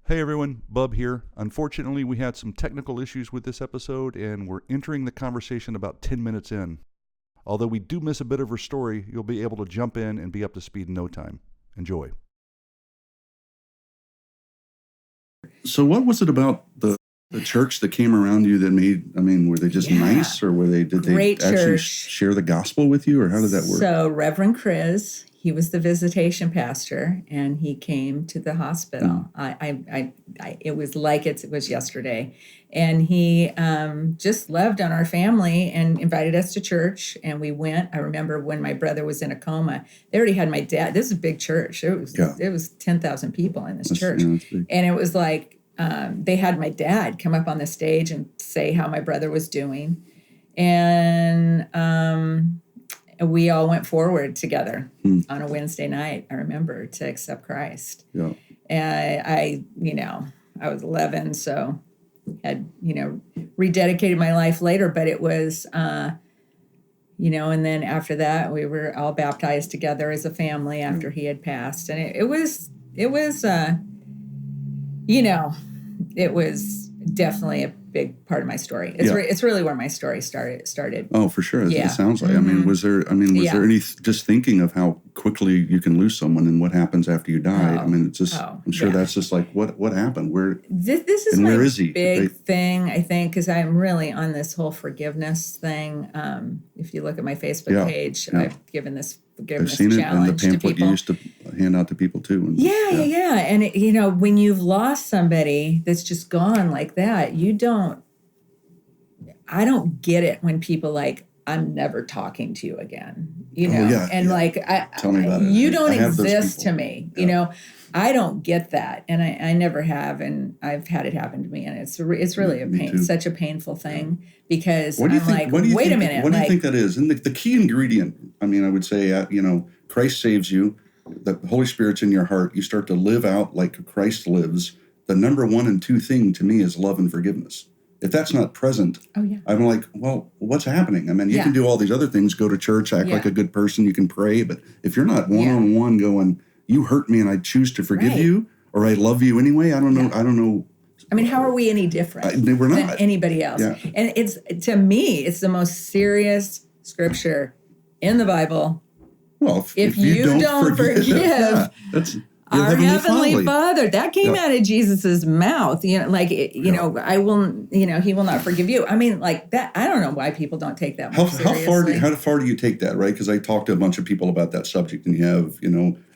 Hey everyone, Bub here. Unfortunately, we had some technical issues with this episode and we're entering the conversation about 10 minutes in. Although we do miss a bit of her story, you'll be able to jump in and be up to speed in no time. Enjoy. So what was it about the church that came around you that were they just nice, or did they actually share the gospel with you, or how did that work? So Reverend Chris, he was the visitation pastor, and he came to the hospital. It was like it was yesterday. And he just loved on our family and invited us to church, and we went. I remember when my brother was in a coma, they already had my dad. This is a big church. It was 10,000 people in this church. And it was like, they had my dad come up on the stage and say how my brother was doing. And we all went forward together on a Wednesday night, I remember, to accept Christ. Yeah. And I was 11, so had, rededicated my life later, but it was, and then after that, we were all baptized together as a family after he had passed. And it was definitely a big part of my story. It's really where my story started. Oh, for sure. It sounds like. Mm-hmm. Was there any just thinking of how quickly you can lose someone and what happens after you die? I'm sure that's just like, what happened? This is my big thing, I think, because I'm really on this whole forgiveness thing. If you look at my Facebook page, I've given this forgiveness I've seen challenge it in the pamphlet you used to hand out to people too. And, And when you've lost somebody that's just gone like that, I don't get it when people like, I'm never talking to you again, Tell me about it. You don't exist to me, I don't get that. And I never have. And I've had it happen to me. And it's really such a painful thing because wait a minute. What do you think that is? And the key ingredient, I would say, Christ saves you. The Holy Spirit's in your heart. You start to live out like Christ lives. The number 1 and 2 thing to me is love and forgiveness. If that's not present, I'm like, well, what's happening? You can do all these other things, go to church, act like a good person, you can pray. But if you're not one-on-one going, you hurt me and I choose to forgive you, or I love you anyway, I don't know. How are we any different we're not. than anybody else? Yeah. And to me, it's the most serious scripture in the Bible. Well, if you don't forgive that's our Heavenly Father, that came out of Jesus's mouth. I will. He will not forgive you. Like that. I don't know why people don't take that much seriously. How far do you take that? Right? Because I talked to a bunch of people about that subject, and you have,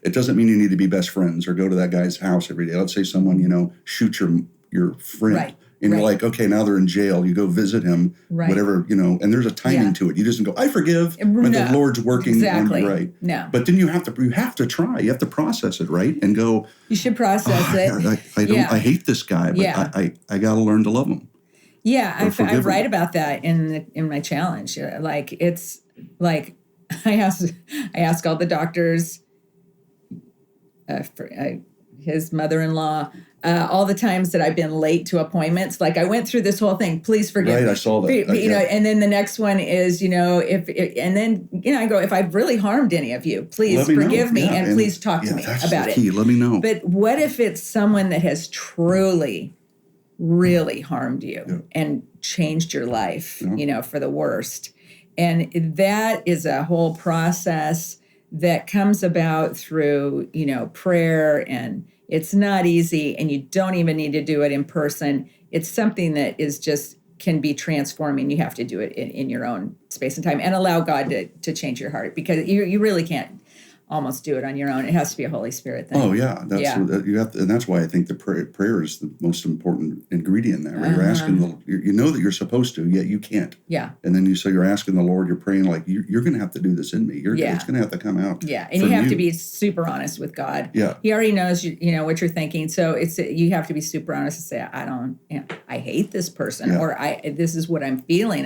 it doesn't mean you need to be best friends or go to that guy's house every day. Let's say someone, shoots your friend. Right. And you're like, okay, now they're in jail. You go visit him, whatever, and there's a timing to it. You just go, I forgive, when the Lord's working on you, right? No. But then you have to try. You have to process it, right? And go, you should process it. I hate this guy, but I got to learn to love him. Yeah, I write about that in my challenge. Like, it's like, I ask all the doctors, his mother-in-law, all the times that I've been late to appointments. Like, I went through this whole thing. Please forgive me. Right, I saw that. And then the next one is, I go, if I've really harmed any of you, please forgive me and please talk to me about it. Let me know. But what if it's someone that has truly, really harmed you and changed your life, for the worst? And that is a whole process that comes about through, prayer, and it's not easy, and you don't even need to do it in person. It's something that is just can be transforming. You have to do it in your own space and time and allow God to change your heart, because you really can't almost do it on your own. It has to be a Holy Spirit thing. Oh yeah, you have to, and that's why I think the prayer is the most important ingredient in that. Right? You're asking you know that you're supposed to, yet you can't. Yeah. And then you're asking the Lord. You're praying like you're going to have to do this in me. It's going to have to come out. Yeah, and you have to be super honest with God. Yeah. He already knows what you're thinking, so you have to be super honest and say, I hate this person, or this is what I'm feeling.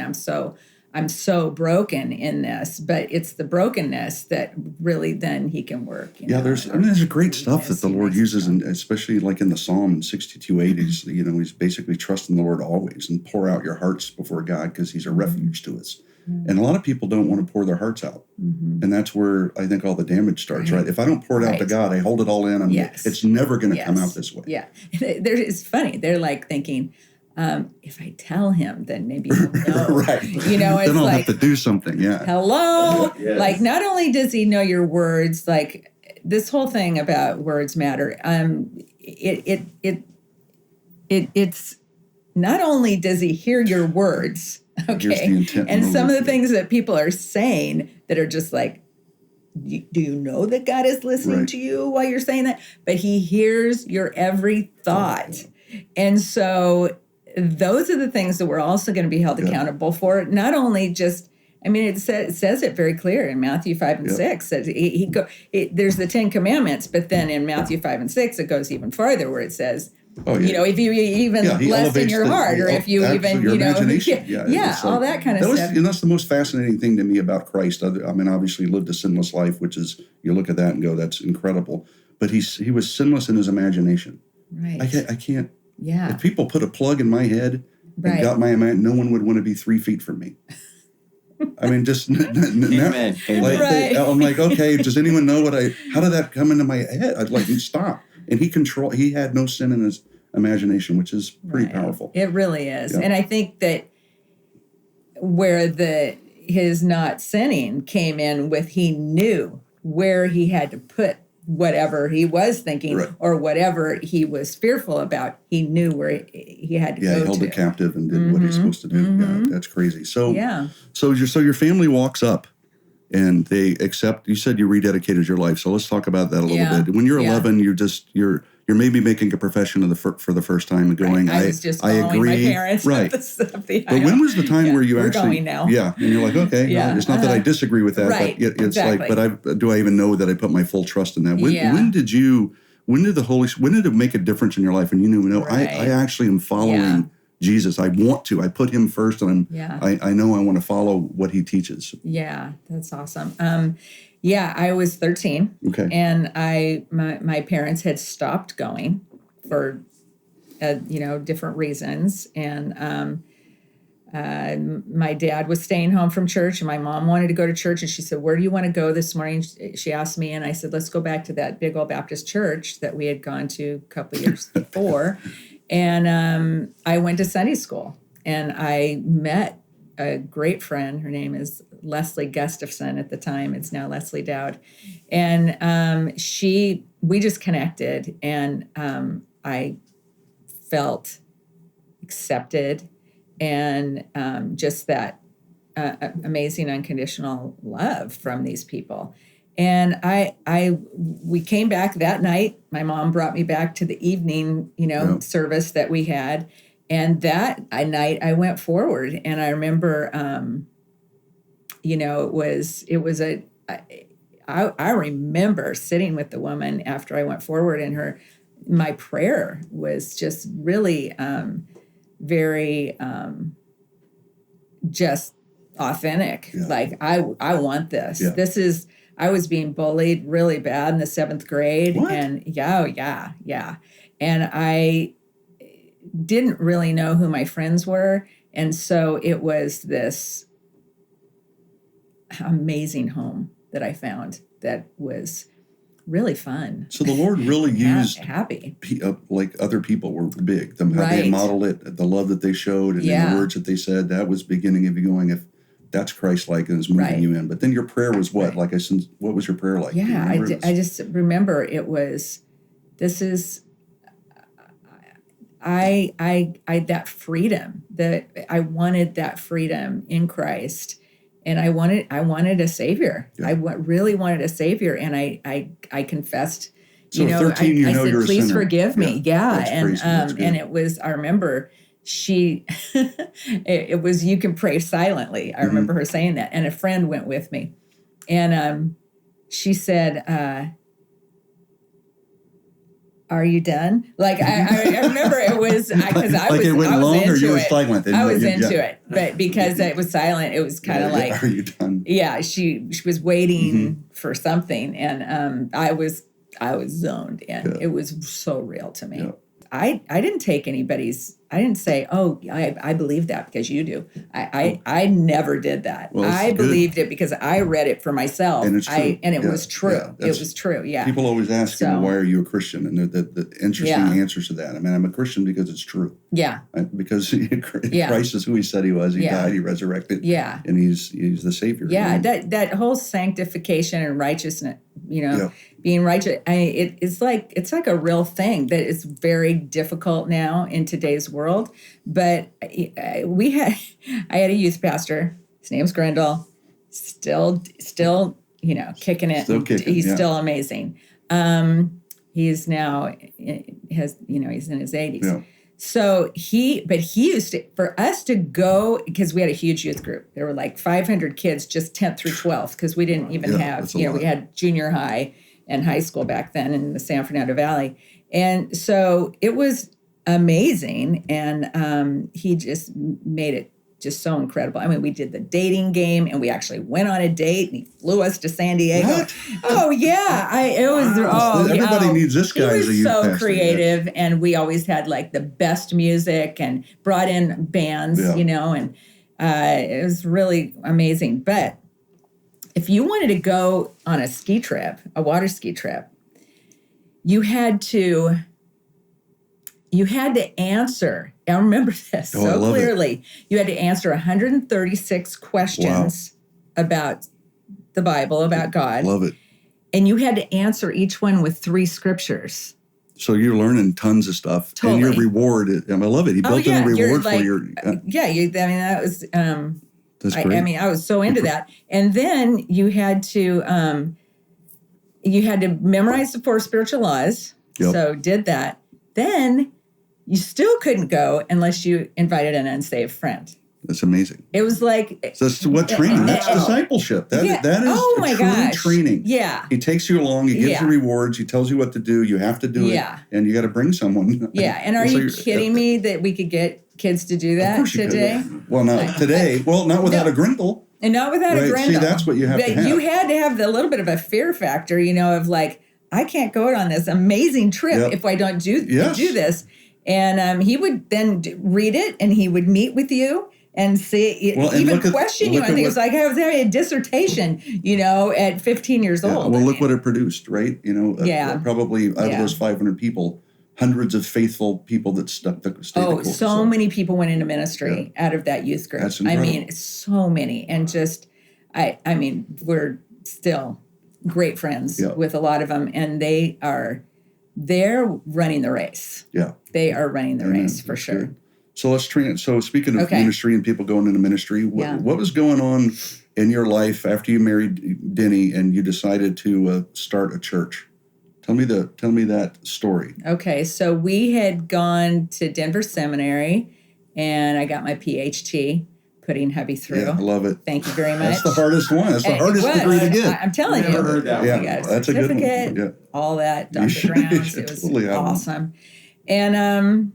I'm so broken in this, but it's the brokenness that really then he can work. There's great stuff that the Lord uses, and especially like in the Psalm 62:8, he's basically trusting the Lord always and pour out your hearts before God because he's a refuge to us. And a lot of people don't want to pour their hearts out. And that's where I think all the damage starts, right? If I don't pour it out to God, I hold it all in. It's never going to come out this way. Yeah. It's funny. They're like thinking, if I tell him, then maybe he'll know. Right. You know, it's then I'll like, have to do something. Yeah. Hello. Yes. Like, not only does he know your words, like this whole thing about words matter. It's not only does he hear your words, okay, and some of the things that people are saying that are just like, do you know that God is listening to you while you're saying that? But he hears your every thought. And so those are the things that we're also going to be held accountable for. Not only just, I mean, it says it very clear in Matthew 5 and 6 that there's the 10 Commandments, but then in Matthew 5 and 6, it goes even farther where it says, you know, if you even bless in your heart, or if you even, your you know, imagination. all that kind of stuff. And that's the most fascinating thing to me about Christ. I mean, obviously he lived a sinless life, which is, you look at that and go, that's incredible. But he was sinless in his imagination. Right. I can't. Yeah. If people put a plug in my head and got my imagination, no one would want to be 3 feet from me. I mean, just Amen. I'm like, okay, does anyone know how did that come into my head? I'd like, stop. And he had no sin in his imagination, which is pretty powerful. It really is. Yeah. And I think that where his not sinning came in with, he knew where he had to put whatever he was thinking or whatever he was fearful about. He knew where he had to go to. He held it captive and did what he's supposed to do. Yeah, that's crazy. So your family walks up and they accept. You said you rededicated your life. So let's talk about that a little bit. When you're 11, you're maybe making a profession for the first time and going, I was just following my parents. Right. But when was the time where you we're actually going now. Yeah, and you're like, okay, no, it's not that I disagree with that, but it's like, but do I even know that I put my full trust in that? When did it make a difference in your life and you knew, no, I actually am following Jesus. I want to. I put him first, and I know I want to follow what he teaches. Yeah, that's awesome. I was 13. Okay. And my parents had stopped going for different reasons, and my dad was staying home from church, and my mom wanted to go to church, and she said, "Where do you want to go this morning?" She asked me, and I said, "Let's go back to that big old Baptist church that we had gone to a couple of years before." And I went to Sunday school, and I met a great friend. Her name is Leslie Gustafson at the time. It's now Leslie Dowd. And we just connected, and I felt accepted, and just that amazing unconditional love from these people. And we came back that night. My mom brought me back to the evening, service that we had. And that night I went forward, and I remember, I remember sitting with the woman after I went forward, and my prayer was just really very just authentic. Yeah. Like, I want this. Yeah. I was being bullied really bad in the 7th grade. What? And yeah. And I didn't really know who my friends were. And so it was this amazing home that I found that was really fun. So the Lord really used happy. Like other people were big. How they modeled it, the love that they showed, and the words that they said. That was beginning of you going, if that's Christ-like and is moving you in. But then your prayer was what? Like what was your prayer like? Yeah, I just remember it was, this is, that freedom, that I wanted that freedom in Christ, and I wanted a savior. Yeah. I really wanted a savior, and I confessed. So 13, I said, you're please forgive me. Yeah, and it was. I remember it was, you can pray silently. I remember her saying that, and a friend went with me, and she said, "Are you done?" Like I remember it was because I was, it went I was long, into or you were it. silent. I was into it, but because it was silent, it was kind of like, "Are you done?" Yeah, she was waiting for something, and I was zoned, and it was so real to me. I didn't take anybody's. I didn't say, oh, I believe that because you do. I never did that. Well, I good. believed it because I read it for myself. And it's true. It was true. Yeah, It was true. Yeah. People always ask, So- why are you a Christian? And the interesting answers to that. I mean, I'm a Christian because it's true. Yeah. Because Christ is who he said he was. He died, he resurrected. Yeah. And he's the Savior. Yeah. And That whole sanctification and righteousness, being righteous, it's like a real thing that is very difficult now in today's world. But I had a youth pastor. His name's Grendel. Still, kicking it. Still kicking, He's still amazing. He's now he's in his 80s. Yeah. So he used to, for us to go, because we had a huge youth group. There were like 500 kids, just 10th through 12th, because we didn't even have, we had junior high and high school back then in the San Fernando Valley. And so it was amazing. And he just made it just so incredible. I mean, we did the dating game, and we actually went on a date, and he flew us to San Diego. What? Oh yeah, Everybody needs this guy as a youth so pastor. creative, and we always had like the best music and brought in bands, and it was really amazing. But if you wanted to go on a ski trip, a water ski trip, you had to answer. I remember this so clearly. You had to answer 136 questions about the Bible, about God. Love it. And you had to answer each one with 3 scriptures. So you're learning tons of stuff. Totally. And your reward, I love it. He built in a reward for your... that was... That's great. I was so into that. And then you had to memorize the 4 spiritual laws. Yep. So did that. Then you still couldn't go unless you invited an unsaved friend. That's amazing. It was like... So that's what training. That's discipleship. That is true training. Yeah. He takes you along. He gives you rewards. He tells you what to do. You have to do it. And you got to bring someone. Yeah. And are you kidding me that we could get kids to do that today? Well, not today. Well, not without a Grendel. And not without a Grendel. See, that's what you have to have. You had to have the little bit of a fear factor, of like, I can't go on this amazing trip if I don't do this. And he would then read it, and he would meet with you and see, question you. I think it was like I was having a dissertation, at 15 years old. Well, look what it produced, right? Probably out of those 500 people, hundreds of faithful people that stayed the course. So many people went into ministry out of that youth group. That's incredible. So many. And just, we're still great friends with a lot of them, and they're running the race. Yeah. They are running the race for sure. Good. So let's train it. So speaking of ministry and people going into ministry, what was going on in your life after you married Denny and you decided to start a church? Tell me that story. Okay. So we had gone to Denver Seminary, and I got my PhD. Putting hubby through. Yeah, I love it. Thank you very much. That's the hardest one. That's the hardest degree to get. I'm telling you. Heard that one. That's a good one. Yeah. All that, Dr. Brown's. It was totally awesome. And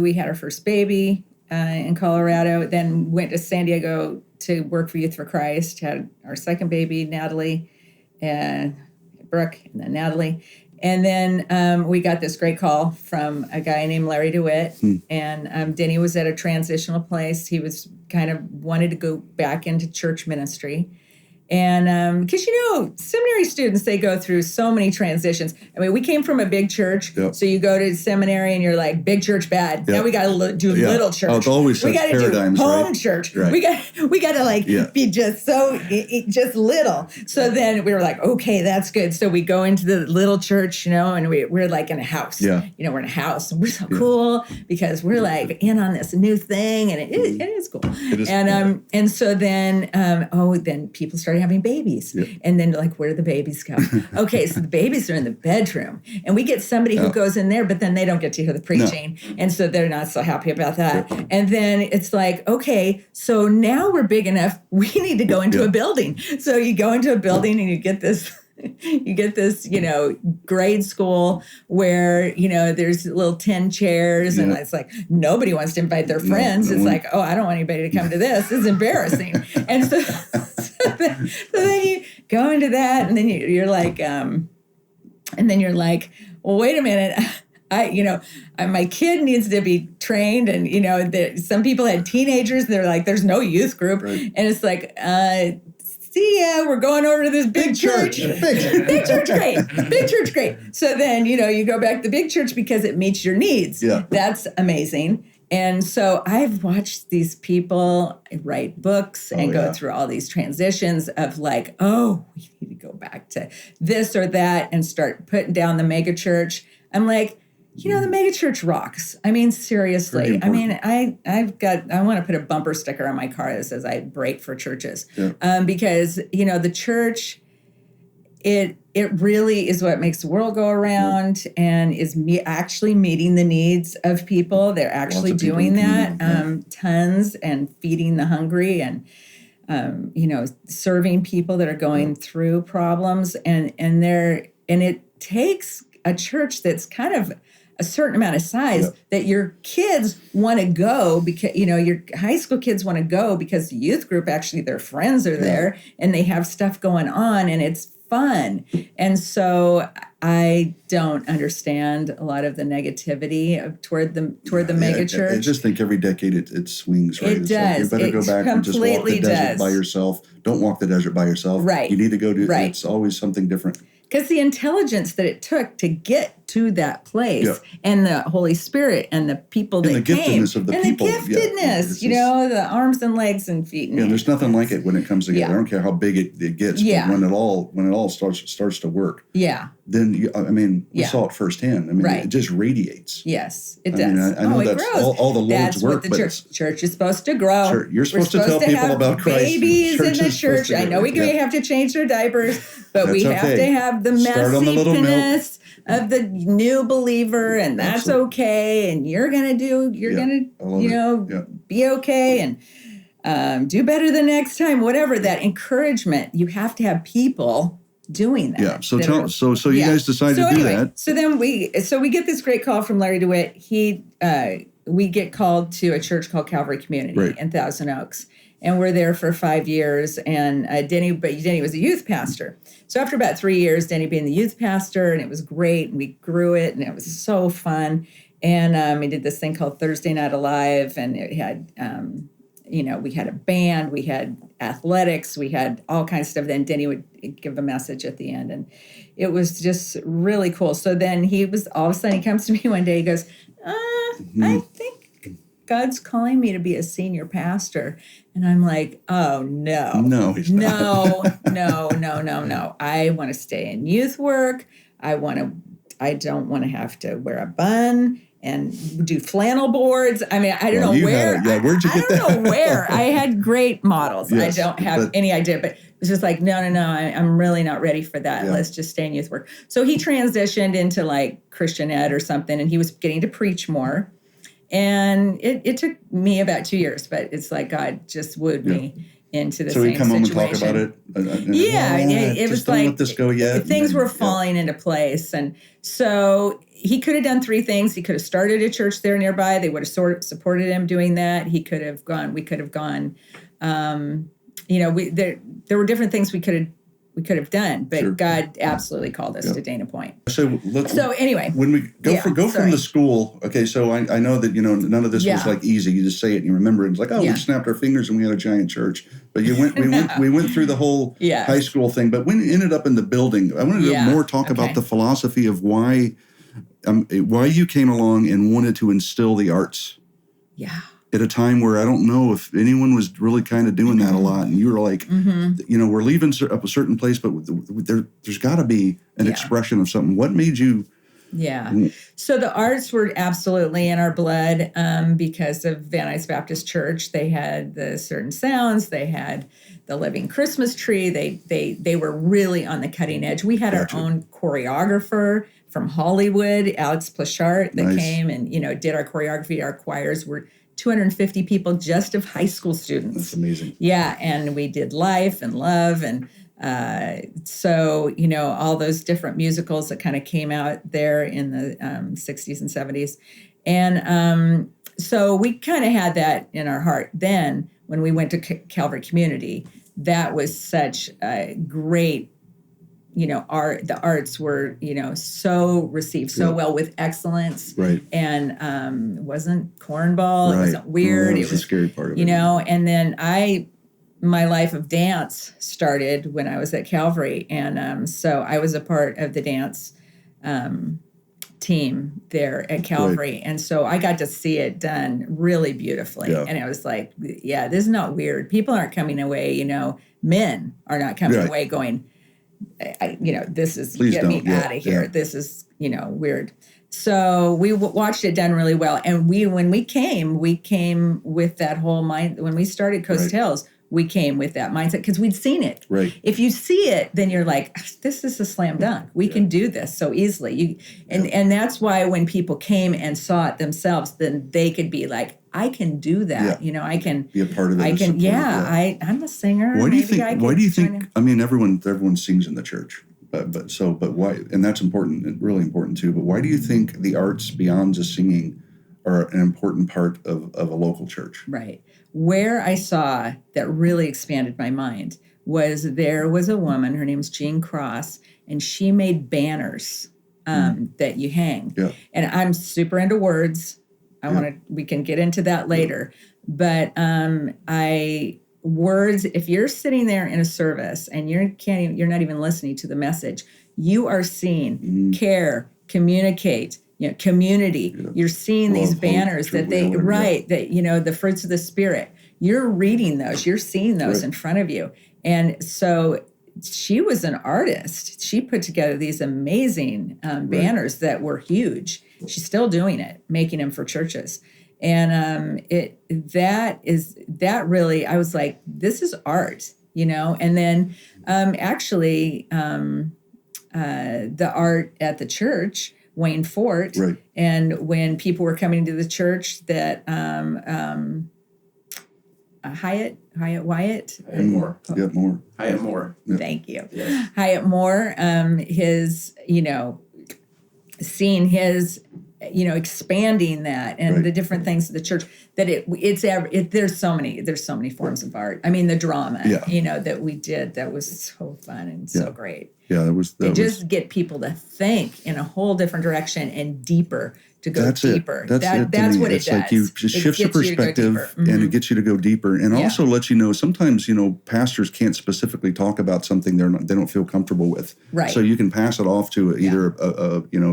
we had our first baby in Colorado. Then went to San Diego to work for Youth for Christ. Had our second baby, Natalie, and Brooke, and then Natalie. And then we got this great call from a guy named Larry DeWitt. And Denny was at a transitional place. He was kind of wanted to go back into church ministry. And because, seminary students, they go through so many transitions. I mean, we came from a big church. Yep. So you go to seminary and you're like, big church bad. Yep. Now we got to do little church. Oh, it's always such paradigms, do home church. Right. We got to be just just little. So then we were like, okay, that's good. So we go into the little church, and we're like in a house. Yeah. We're in a house, and we're so cool because we're like in on this new thing, and it is cool. It is and so then then people started having babies. Yep. And then where do the babies go? Okay, so the babies are in the bedroom. And we get somebody who goes in there, but then they don't get to hear the preaching. No. And so they're not so happy about that. Yep. And then it's like, okay, so now we're big enough, we need to go into a building. So you go into a building and you get this grade school where, there's little 10 chairs and it's like, nobody wants to invite their friends. It's like, oh, I don't want anybody to come to this. It's embarrassing. And so then you go into that and then you're like, well, wait a minute. My kid needs to be trained. And, some people had teenagers. They're like, there's no youth group. Right. And it's like, see ya, we're going over to this big church. Big church, great. Big church, great. So then, you go back to the big church because it meets your needs. Yeah. That's amazing. And so I've watched these people write books and go through all these transitions of like, oh, we need to go back to this or that and start putting down the mega church. I'm like, the mega church rocks. I mean, seriously. I mean, I want to put a bumper sticker on my car that says I break for churches. Yeah. Because, the church, it really is what makes the world go around and is actually meeting the needs of people. They're actually doing that, tons, and feeding the hungry and, serving people that are going through problems. And it takes a church that's kind of a certain amount of size that your kids want to go because, your high school kids want to go because the youth group, actually their friends are there and they have stuff going on and it's fun. And so I don't understand a lot of the negativity toward the mega church. I just think every decade it swings, right? It does. Like you better go back and just walk the desert by does. yourself. Don't walk the desert by yourself. Right. You need to go do Right. It's always something different. Because the intelligence that it took to get to that place and the Holy Spirit and the people that and the came. giftedness of the and people. the giftedness, the arms and legs and feet. And there's nothing like it when it comes together. I don't care how big it gets, but when it all starts to work. Yeah. Then we saw it firsthand. It just radiates. Yes, it does. I know that's all the Lord's work, but the church is supposed to grow. Sure, you're supposed to tell people about Christ. Babies in the church. I know we may have to change their diapers, but we have to have the messiness of the new believer, and that's okay. And you're gonna be okay and do better the next time. Whatever that encouragement, you have to have people doing that. Yeah. So you guys decided to do that. So then we get this great call from Larry DeWitt. We get called to a church called Calvary Community in Thousand Oaks. And we're there for 5 years. And Denny was a youth pastor. So after about 3 years, Denny being the youth pastor, and it was great. And we grew it, and it was so fun. And we did this thing called Thursday Night Alive, and it had, we had a band, we had athletics, we had all kinds of stuff. Then Denny would give a message at the end, and it was just really cool. So then all of a sudden he comes to me one day, he goes, I think God's calling me to be a senior pastor. And I'm like, oh, no. No, he's not. No. I want to stay in youth work. I don't want to have to wear a bun and do flannel boards. I mean, I don't know where. Where'd you get that? I don't know where. I had great models. Yes, I don't have any idea, but it's just like, no, I'm really not ready for that. Let's just stay in youth work. So he transitioned into like Christian ed or something, and he was getting to preach more. And it took me about 2 years, but it's like God just wooed me into the same situation. So he'd come home and talk about it? It was like, don't let this go yet. Things were falling into place. And so he could have done three things. He could have started a church there nearby. They would have supported him doing that. We could have gone. There were different things we could have done, but God absolutely called us to Dana Point. So anyway, when we go from the school, okay, so I know that, none of this was like easy. You just say it and you remember it. It's like, we snapped our fingers and we had a giant church. But we went through the whole high school thing. But when you ended up in the building, I wanted to more talk about the philosophy of why you came along and wanted to instill the arts. Yeah. At a time where I don't know if anyone was really kind of doing that a lot. And you were like, we're leaving a certain place, but there's got to be an expression of something. What made you? Yeah. So the arts were absolutely in our blood because of Van Nuys Baptist Church. They had the certain sounds. They had the living Christmas tree. They were really on the cutting edge. We had our own choreographer from Hollywood, Alex Plashart, that came and, did our choreography. Our choirs were 250 people just of high school students. That's amazing. Yeah, and we did Life and Love, and so all those different musicals that kind of came out there in the 60s and 70s, and so we kind of had that in our heart. Then when we went to Calvary Community, that was such a great the arts were, so received so well with excellence. Right. And it wasn't cornball. Right. It wasn't weird. That was the scary part of it. And then my life of dance started when I was at Calvary. And so I was a part of the dance team there at Calvary. Right. And so I got to see it done really beautifully. Yeah. And it was like, yeah, this is not weird. People aren't coming away, men are not coming away going, this is, please get me out of here. Yeah. This is, weird. So we watched it done really well. And when we came with that whole mind. When we started Coast Hills, we came with that mindset because we'd seen it. Right. If you see it, then you're like, this is a slam dunk. We can do this so easily. And that's why when people came and saw it themselves, then they could be like, I can do that. Yeah. I can be a part of it. I can. Yeah. I'm a singer. Why do you think? Why do you think? I mean, everyone sings in the church, but why? And that's important and really important too. But why do you think the arts beyond just singing are an important part of a local church? Right. Where I saw that really expanded my mind there was a woman, her name's Jean Cross, and she made banners that you hang. Yeah. And I'm super into words. We can get into that later. Yeah. But words, if you're sitting there in a service and you're not even listening to the message, you are seeing care, communicate, community. Yeah. You're seeing these banners that the fruits of the Spirit. You're reading those. You're seeing those in front of you. And so she was an artist. She put together these amazing banners that were huge. She's still doing it, making them for churches. And that really, I was like, this is art, And then actually the art at the church, Wayne Fort. Right. And when people were coming to the church that Hyatt Moore. Yeah, Moore. Hyatt Moore. Yeah. Thank you. Yes. Hyatt Moore, his, seeing his, expanding that and the different things of the church that there's so many forms of art. I mean, the drama, that we did, that was so fun and so great. Yeah, just get people to think in a whole different direction and deeper, to go deeper. That's what it does. It's like it shifts your perspective and it gets you to go deeper, and also lets you know sometimes pastors can't specifically talk about something they don't feel comfortable with. Right. So you can pass it off to either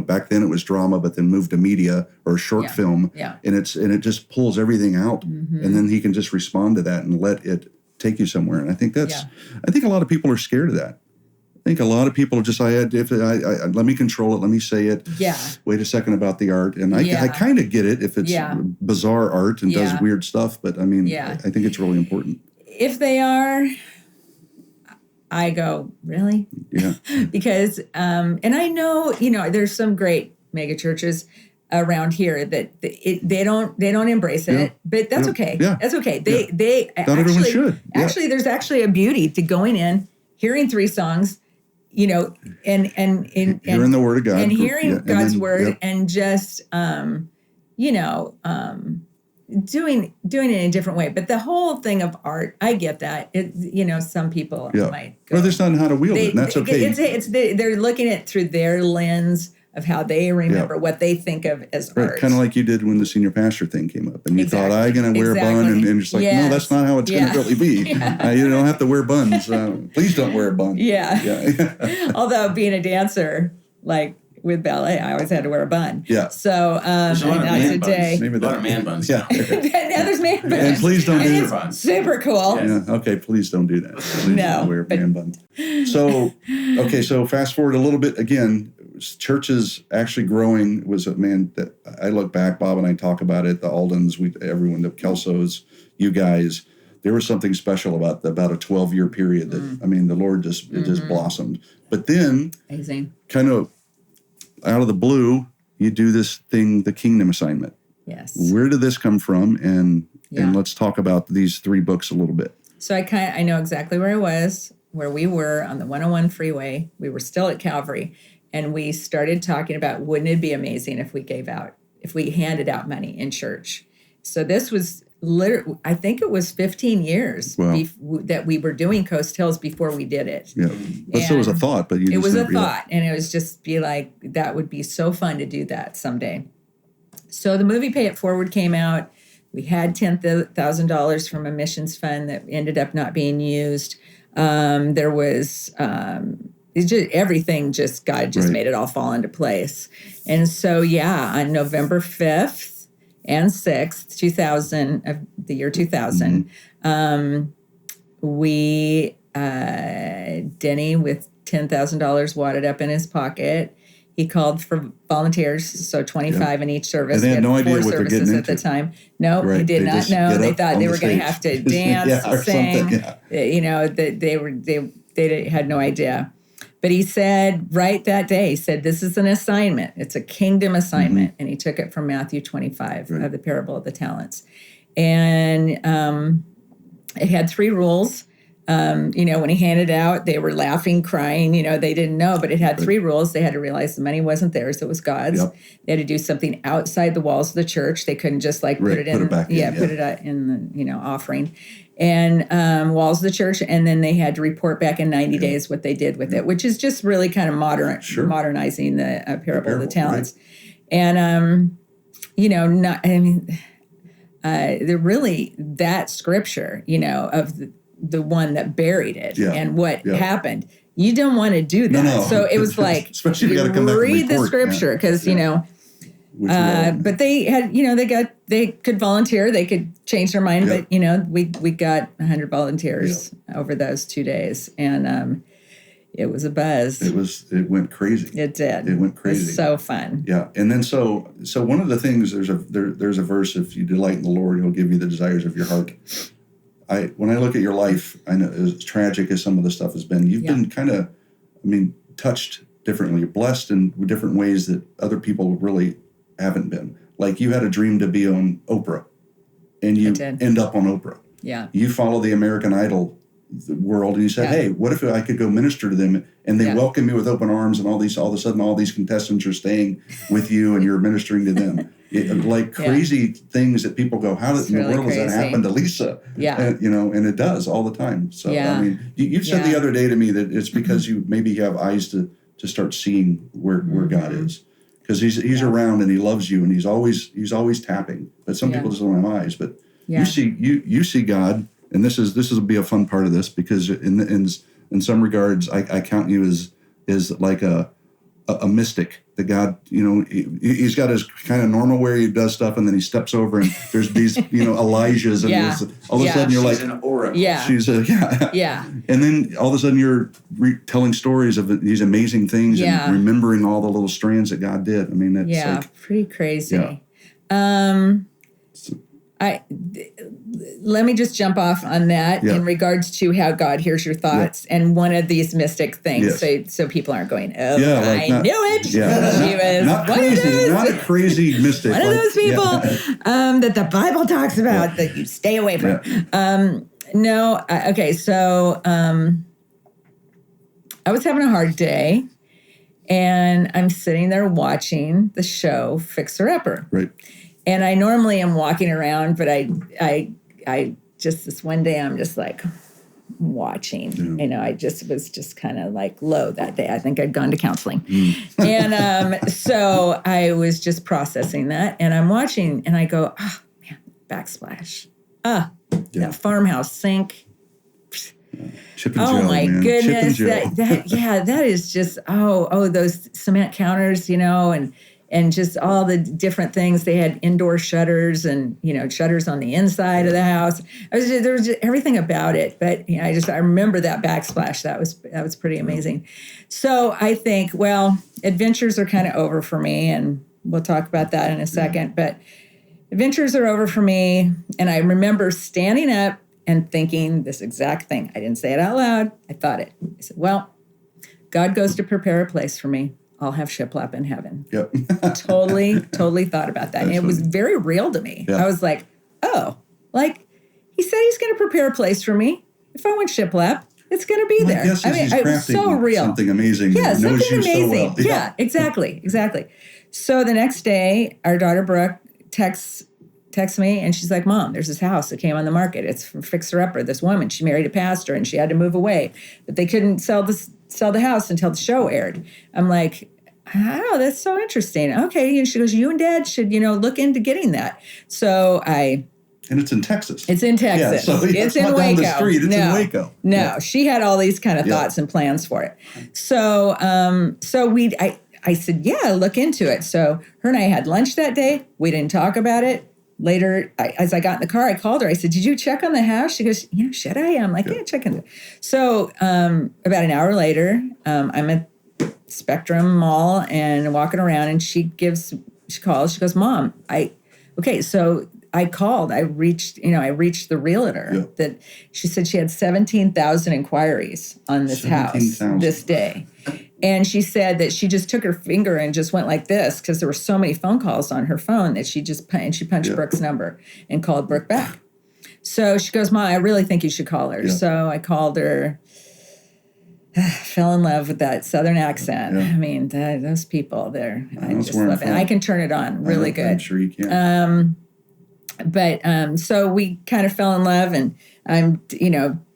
back then it was drama, but then moved to media or a short film. Yeah. And it just pulls everything out, and then he can just respond to that and let it take you somewhere. And I think I think a lot of people are scared of that. I think a lot of people are just, let me control it, let me say it. Yeah. Wait a second about the art. And I kind of get it if it's bizarre art and does weird stuff. But I mean, I think it's really important. If they are, I go, really? Yeah. Because, and I know, there's some great mega churches around here that they don't embrace it, but that's okay. Yeah. That's okay. They not everyone should. Actually, there's actually a beauty to going in, hearing 3 songs, and hearing the word of God and hearing God's word and just doing it in a different way. But the whole thing of art, I get that. Some people might go, or there's not how to wield it, and that's okay. They're looking at it through their lens of how they remember what they think of as art. Kind of like you did when the senior pastor thing came up. And you thought, I'm going to wear a bun. And just like, no, that's not how it's going to really be. You don't have to wear buns. Please don't wear a bun. Yeah. Although being a dancer, like with ballet, I always had to wear a bun. Yeah. So there's a lot of man buns. Maybe a lot of man buns. Yeah. There's man buns. And please don't do that. Super cool. Yeah. Okay, please don't do that. Please don't wear man buns. So fast forward a little bit again. Churches actually growing was that I look back, Bob and I talk about it, the Aldens, everyone, the Kelsos, you guys, there was something special about a 12-year period that, the Lord just blossomed. But then kind of out of the blue, you do this thing, the Kingdom Assignment. Yes. Where did this come from? And let's talk about these 3 books a little bit. So I know exactly where we were on the 101 freeway. We were still at Calvary. And we started talking about, wouldn't it be amazing if we handed out money in church? So this was I think it was 15 years Wow. that we were doing Coast Hills before we did it. Yeah. But so it was a thought, but it was a thought, and it was just be like, that would be so fun to do that someday. So the movie Pay It Forward came out. We had $10,000 from a missions fund that ended up not being used. There was it's just everything. God just made it all fall into place. And so on November 5th and 6th, 2000 of the year 2000, we Denny with $10,000 wadded up in his pocket. He called for volunteers, so 25 in each service. And they had no idea what they're getting at the into. time. No, Right. they did not know. They thought they were going to have to dance, or sing. something. Yeah. They had no idea. But he said right that day, he said, this is an assignment. It's a kingdom assignment. And he took it from Matthew 25 of the parable of the talents. And it had 3 rules. When he handed it out, they were laughing, crying. They didn't know, but it had 3 rules. They had to realize the money wasn't theirs; it was God's. Yep. They had to do something outside the walls of the church. They couldn't just put it in, put it in the offering, and walls of the church. And then they had to report back in 90 days what they did with it, which is just really kind of modernizing the parable of the talents. Right. And they're really that scripture, of the one that buried it and what happened. You don't want to do that. No. So it was like, especially if you got to come back and read the scripture because, but they had, they could volunteer, they could change their mind, but we got 100 volunteers over those 2 days, and it was a buzz. It went crazy. It did. It went crazy. It was so fun. Yeah. And then so one of the things, there's a verse, if you delight in the Lord, he'll give you the desires of your heart. When I look at your life, I know as tragic as some of the stuff has been, you've been kind of, touched differently, blessed in different ways that other people really haven't been. Like you had a dream to be on Oprah, and you end up on Oprah. Yeah. You follow the American Idol world, and you said, hey, what if I could go minister to them? And they welcome me with open arms, and all of a sudden, all these contestants are staying with you, and you're ministering to them. Crazy things that people go, how in the world does that happen to Leesa? Yeah. And it does all the time. So, you said the other day to me that it's because you maybe have eyes to start seeing where God is. Because he's around and he loves you, and he's always tapping. But some people just don't have eyes. But you see God, and this will be a fun part of this, because in some regards I count you as like a mystic. The God, he's got his kind of normal where he does stuff, and then he steps over, and there's these Elijahs, and all of a sudden you're like, an oracle. She's and then all of a sudden you're telling stories of these amazing things and remembering all the little strands that God did. That's pretty crazy. Let me just jump off on that in regards to how God hears your thoughts. And one of these mystic things, so people aren't going, I knew it. Yeah. She was not crazy, not a crazy mystic. One of those people that the Bible talks about that you stay away from. So I was having a hard day, and I'm sitting there watching the show Fixer Upper. Right. And I normally am walking around, but I just this one day I'm just like watching. I just was just kind of like low that day. I think I'd gone to counseling, and so I was just processing that. And I'm watching, and I go, oh man, backsplash, that farmhouse sink. Chip and Joe, my man. goodness, that is just those cement counters, and just all the different things. They had indoor shutters and, shutters on the inside of the house. There was just everything about it. But I remember that backsplash. That was pretty amazing. So I think, adventures are kind of over for me, and we'll talk about that in a second. But adventures are over for me. And I remember standing up and thinking this exact thing. I didn't say it out loud. I thought it. I said, God goes to prepare a place for me. I'll have shiplap in heaven. Yep. totally thought about that. And it was very real to me. I was like, he said he's going to prepare a place for me. If I want shiplap, it's going to be there. He's it was so real. Something amazing. Yeah, He knows something you amazing. so well. Yeah, exactly. So the next day, our daughter Brooke texts texts me and she's like, Mom, there's this house that came on the market. It's from Fixer Upper. This woman, she married a pastor and she had to move away, but they couldn't sell the house until the show aired. I'm like, oh, that's so interesting. Okay. And she goes, you and Dad should, look into getting that. So and it's in Texas. It's in Texas. Yeah, so it's in not Waco. Down the street. It's in Waco. No, she had all these kind of thoughts and plans for it. So, I said, yeah, look into it. So her and I had lunch that day. We didn't talk about it. Later, as I got in the car, I called her. I said, did you check on the house? She goes, yeah, should I? I'm like, yeah, check on it. So about an hour later, I'm at Spectrum Mall and walking around, and she calls. She goes, Mom, so I called. I reached the realtor that she said she had 17,000 inquiries on this house this day. And she said that she just took her finger and just went like this because there were so many phone calls on her phone that she punched Brooke's number and called Brooke back. So she goes, Mom, I really think you should call her. Yeah. So I called her, fell in love with that Southern accent. Yeah. I mean, those people there, I just love it. I can turn it on really good. I'm sure you can. So we kind of fell in love, and I'm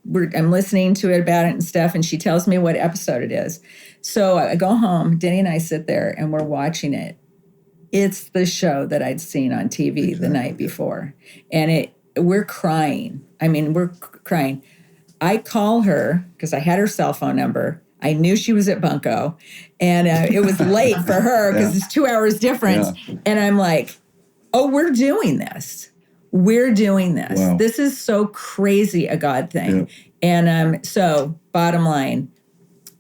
listening to it about it and stuff, and she tells me what episode it is. So I go home, Denny and I sit there, and we're watching it. It's the show that I'd seen on TV the night before, and we're crying. I mean, we're crying. I call her because I had her cell phone number. I knew she was at Bunko, and it was late for her because it's 2 hours difference. Yeah. And I'm like, oh, we're doing this. We're doing this. Wow. This is so crazy a God thing. Yeah. And so bottom line,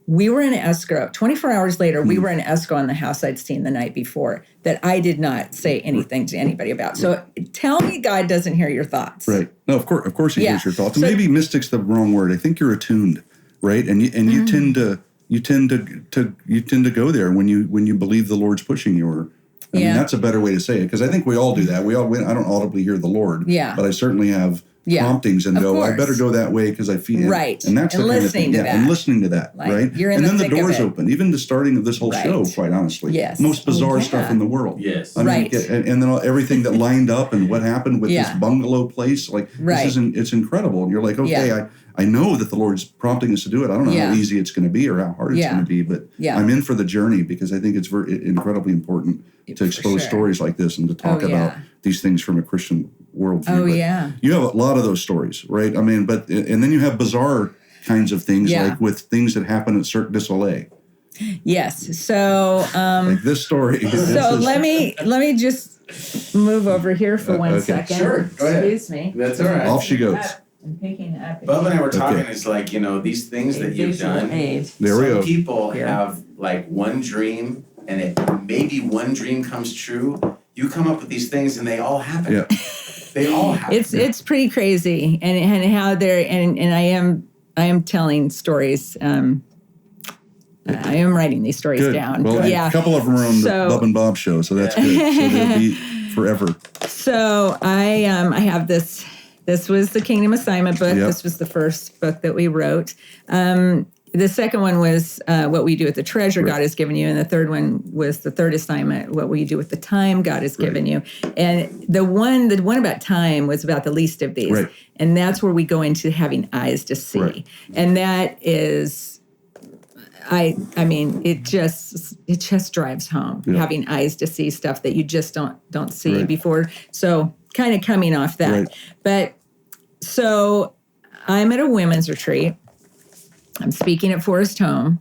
we were in escrow. 24 hours later, we were in escrow on the house I'd seen the night before that I did not say anything to anybody about. So tell me God doesn't hear your thoughts. Right. No, of course he hears your thoughts. So, maybe mystic's the wrong word. I think you're attuned, right? And you tend to go there when you believe the Lord's pushing you. Or I mean, that's a better way to say it, because I think we all do that. I don't audibly hear the Lord, but I certainly have promptings and go, I better go that way because I feel it. And that's the kind of thing. And listening to that, like, right? And then the doors open, even the starting of this whole show, quite honestly. Yes. Most bizarre stuff in the world. Yes. I mean, and then everything that lined up and what happened with this bungalow place, like it's incredible. And you're like, okay, I know that the Lord's prompting us to do it. I don't know how easy it's going to be or how hard it's going to be, but I'm in for the journey because I think it's incredibly important to expose stories like this and to talk about these things from a Christian worldview. You have a lot of those stories, right? I mean, and then you have bizarre kinds of things like with things that happen at Cirque du Soleil. Yes. So like this story. Let me just move over here for 1 second. Sure. Go ahead. Excuse me. That's all right. Off she goes. I'm picking up. Bob and I were talking. It's like, these things that you've done. There we go. Some people have like one dream, and maybe one dream comes true. You come up with these things, and they all happen. Yeah. They all happen. It's pretty crazy, and how they're and I am telling stories. I am writing these stories down. Well, a couple of them are on the Bob and Bob show, so that's good. So they'll be forever. So I have this. This was the Kingdom Assignment book. Yep. This was the first book that we wrote. The second one was What We Do with the Treasure God has given you. And the third one was the third assignment, What Will You Do with the Time God has given you. And the one about time was about the least of these. Right. And that's where we go into having eyes to see. Right. And that is, I mean, it just drives home, having eyes to see stuff that you just don't see before. So kind of coming off that. Right. But so I'm at a women's retreat. I'm speaking at Forest Home,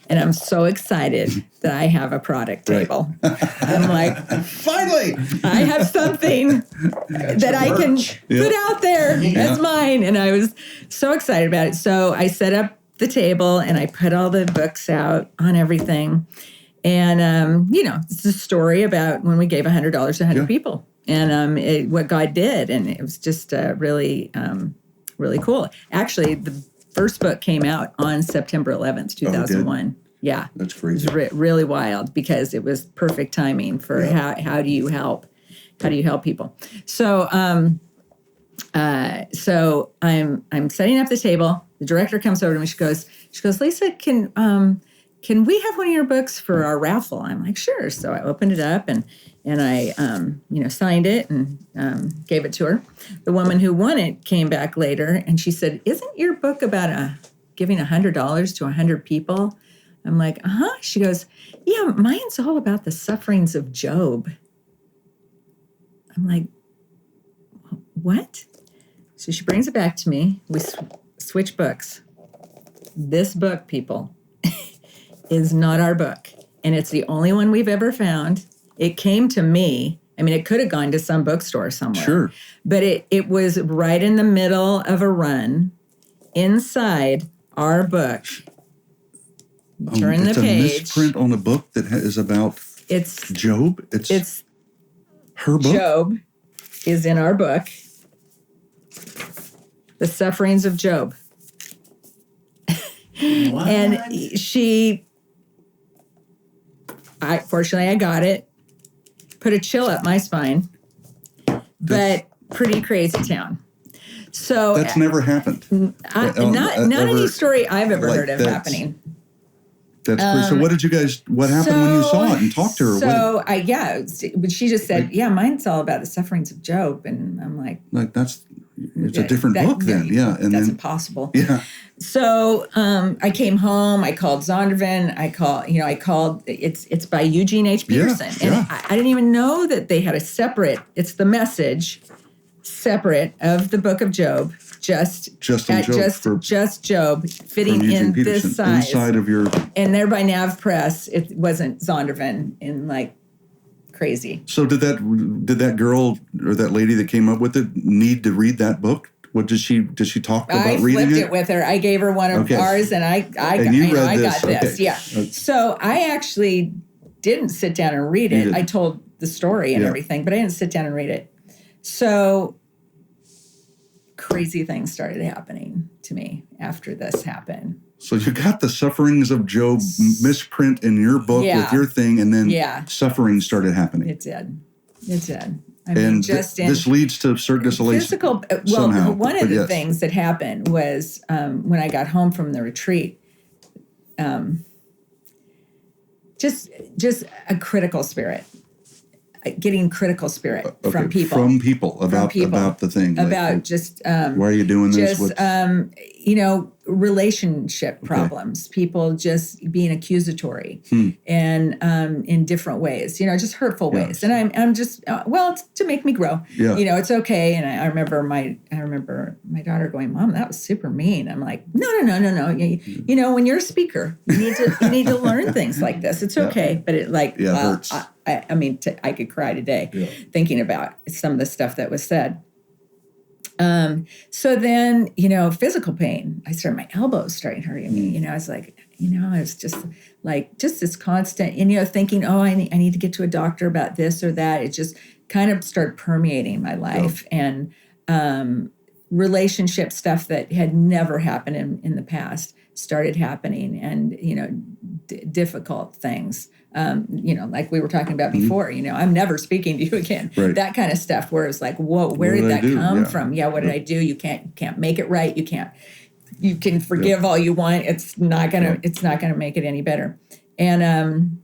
and I'm so excited that I have a product table. I'm like, finally, I have something that I can put out there as mine. And I was so excited about it. So I set up the table and I put all the books out on everything. And, it's a story about when we gave $100 to 100 people. And what God did, and it was just really, really cool. Actually, the first book came out on September 11th, 2001. Yeah, that's crazy. It was really wild because it was perfect timing for how do you help people. So, so I'm setting up the table. The director comes over to me. She goes, Leesa, can we have one of your books for our raffle? I'm like, sure. So I opened it up and And I, signed it and gave it to her. The woman who won it came back later and she said, "Isn't your book about giving $100 to 100 people?" I'm like, "Uh-huh." She goes, "Yeah, mine's all about the sufferings of Job." I'm like, "What?" So she brings it back to me. We switch books. This book, people, is not our book. And it's the only one we've ever found. It came to me. I mean, it could have gone to some bookstore somewhere. Sure. But it was right in the middle of a run inside our book. Turn the page. It's a misprint on a book that is about Job. It's her book. Job is in our book. The Sufferings of Job. What? And fortunately I got it. Put a chill up my spine. But pretty crazy town. So that's never happened. Not any story I've ever heard of happening. That's crazy. So what happened when you saw it and talked to her? So she just said, "Yeah, mine's all about the sufferings of Job." And I'm like it's a different book then. Yeah. And that's then impossible. Yeah. So I came home. I called Zondervan. I called. It's by Eugene H. Peterson, and I didn't even know that they had a separate. It's the Message, separate of the Book of Job. Just Job, fitting in Peterson, this size inside of your. And there by Nav Press, it wasn't Zondervan in like crazy. So did that girl or that lady that came up with it need to read that book? What did she talk about reading it? I flipped it with her. I gave her one of ours, and I got this. Okay. Yeah. So I actually didn't sit down and read it. I told the story and everything, but I didn't sit down and read it. So crazy things started happening to me after this happened. So you got the Sufferings of Job misprint in your book with your thing, and then suffering started happening. It did. I mean, this leads to certain desolation. Physical. Somehow, one of the things that happened was when I got home from the retreat. Just a critical spirit. Getting critical spirit from people. From people about the thing. About like, just why are you doing this? Relationship problems. People just being accusatory and in different ways. Just hurtful ways. And I'm just it's to make me grow. Yeah. It's okay. And I remember my daughter going, "Mom, that was super mean." I'm like, no. When you're a speaker, you need to learn things like this. It's okay, but it hurts. I could cry today thinking about some of the stuff that was said. So then, physical pain. My elbows started hurting me. I was like, it's just this constant, thinking, I need to get to a doctor about this or that. It just kind of started permeating my life and relationship stuff that had never happened in the past started happening, and, difficult things. Like we were talking about before, I'm never speaking to you again. Right. That kind of stuff where it's like, whoa, where did that come from? Yeah, what did I do? You can't make it right. You can forgive all you want. It's not gonna make it any better. And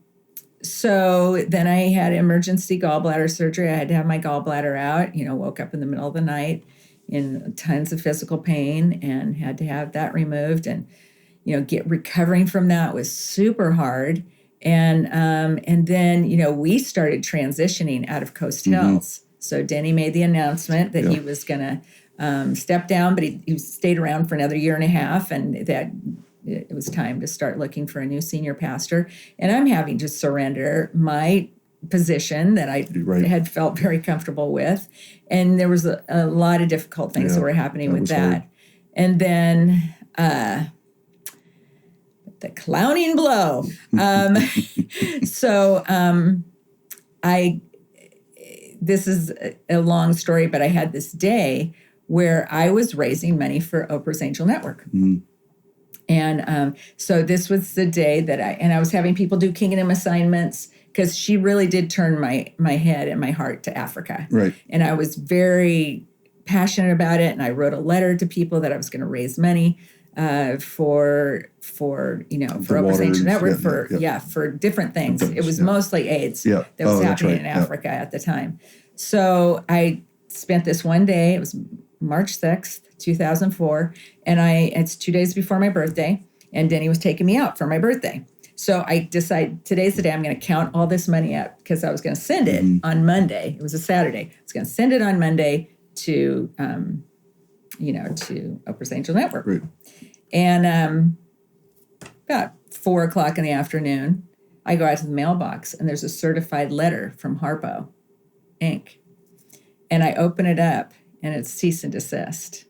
so then I had emergency gallbladder surgery. I had to have my gallbladder out, woke up in the middle of the night in tons of physical pain and had to have that removed. And, recovering from that was super hard. And then, we started transitioning out of Coast Hills. So Denny made the announcement that he was going to step down, but he stayed around for another year and a half, and that it was time to start looking for a new senior pastor. And I'm having to surrender my position that I had felt very comfortable with. And there was a lot of difficult things that were happening with that. Hard. And then the clowning blow. This is a long story, but I had this day where I was raising money for Oprah's Angel Network. And so this was the day that I was having people do Kingdom assignments, because she really did turn my head and my heart to Africa. Right. And I was very passionate about it. And I wrote a letter to people that I was going to raise money for Oprah's water Angel Network, yeah. for different things. Things, it was yeah. mostly AIDS Yeah. that was Oh, that's happening right. in Yeah. Africa at the time. So I spent this one day, it was March 6th, 2004, and it's 2 days before my birthday, and Denny was taking me out for my birthday. So I decided today's the day I'm going to count all this money up, because I was going to send it on Monday. It was a Saturday. I was going to send it on Monday to, to Oprah's Angel Network. Right. And about 4:00 in the afternoon, I go out to the mailbox, and there's a certified letter from Harpo Inc. And I open it up, and it's cease and desist,